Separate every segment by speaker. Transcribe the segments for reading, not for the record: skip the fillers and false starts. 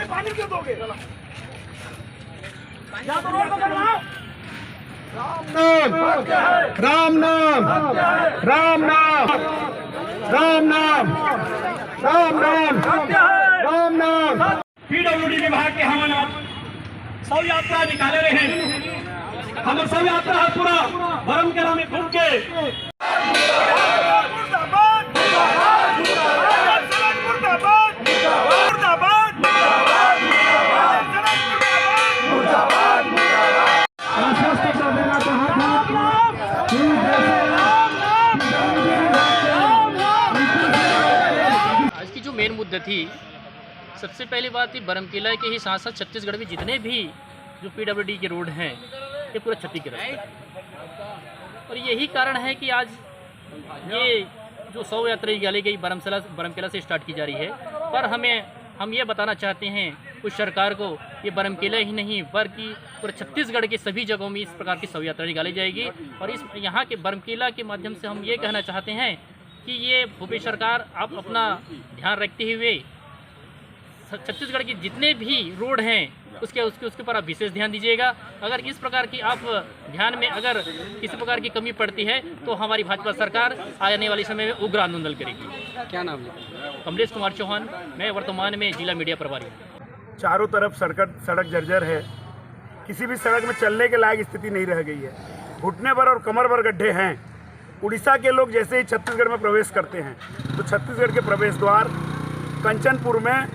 Speaker 1: पानी क्यों दोगे? राम नाम, राम नाम, राम नाम, राम नाम, राम नाम।
Speaker 2: पीडब्ल्यूडी विभाग के हम शव यात्रा निकाले रहे हैं। हम शव यात्रा पूरा बरमकेला में घूम के
Speaker 3: आज की जो मेन मुद्दा थी, सबसे पहली बात थी बरमकेला के ही साथ साथ छत्तीसगढ़ में जितने भी जो पीडब्ल्यूडी के रोड हैं ये पूरा क्षतिग्रस्त है। और यही कारण है कि आज ये जो शव यात्रा निकाली गई बरमकेला से स्टार्ट की जा रही है। पर हम ये बताना चाहते हैं उस सरकार को, ये बरमकेला ही नहीं बल्कि पूरे छत्तीसगढ़ के सभी जगहों में इस प्रकार की शव यात्रा निकाली जाएगी। और इस यहाँ के बरमकेला के माध्यम से हम ये कहना चाहते हैं कि ये भूपेश सरकार आप अपना ध्यान रखते हुए छत्तीसगढ़ के जितने भी रोड हैं उसके ऊपर आप विशेष ध्यान दीजिएगा। अगर इस प्रकार की आप ध्यान में अगर किसी प्रकार की कमी पड़ती है तो हमारी भाजपा सरकार आने वाले समय में उग्र आंदोलन करेगी।
Speaker 4: क्या नाम है?
Speaker 3: कमलेश कुमार चौहान, मैं वर्तमान में जिला मीडिया प्रभारी हूँ।
Speaker 1: चारों तरफ सड़क जर्जर है, किसी भी सड़क में चलने के लायक स्थिति नहीं रह गई है। घुटने भर और कमर भर गड्ढे हैं। उड़ीसा के लोग जैसे ही छत्तीसगढ़ में प्रवेश करते हैं तो छत्तीसगढ़ के प्रवेश द्वार कंचनपुर में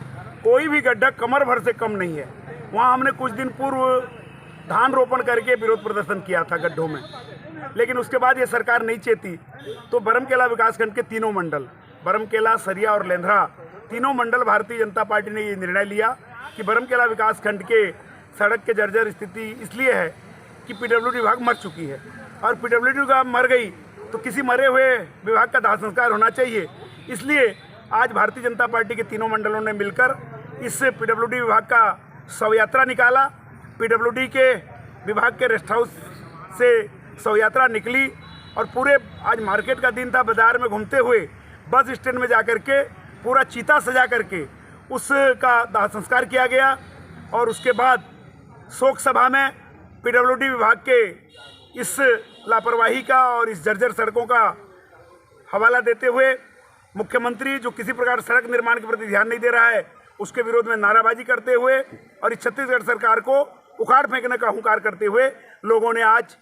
Speaker 1: कोई भी गड्ढा कमर भर से कम नहीं है। वहाँ हमने कुछ दिन पूर्व धान रोपण करके विरोध प्रदर्शन किया था गड्ढों में, लेकिन उसके बाद ये सरकार नहीं चेती तो बरमकेला विकासखंड के तीनों मंडल, बरमकेला, सरिया और लेंधरा, तीनों मंडल भारतीय जनता पार्टी ने ये निर्णय लिया कि बरमकेला विकासखंड के सड़क के जर्जर स्थिति इसलिए है कि पीडब्ल्यूडी विभाग मर चुकी है और पीडब्ल्यूडी विभाग मर गई तो किसी मरे हुए विभाग का दाह संस्कार होना चाहिए। इसलिए आज भारतीय जनता पार्टी के तीनों मंडलों ने मिलकर इस पीडब्ल्यूडी विभाग का शव यात्रा निकाला। पीडब्ल्यूडी के विभाग के रेस्ट हाउस से शव यात्रा निकली और पूरे आज मार्केट का दिन था, बाजार में घूमते हुए बस स्टैंड में जाकर के पूरा चीता सजा करके उसका दाह संस्कार किया गया। और उसके बाद शोक सभा में पीडब्ल्यूडी विभाग के इस लापरवाही का और इस जर्जर सड़कों का हवाला देते हुए मुख्यमंत्री जो किसी प्रकार सड़क निर्माण के प्रति ध्यान नहीं दे रहा है उसके विरोध में नाराबाजी करते हुए और इस छत्तीसगढ़ सरकार को उखाड़ फेंकने का हुंकार करते हुए लोगों ने आज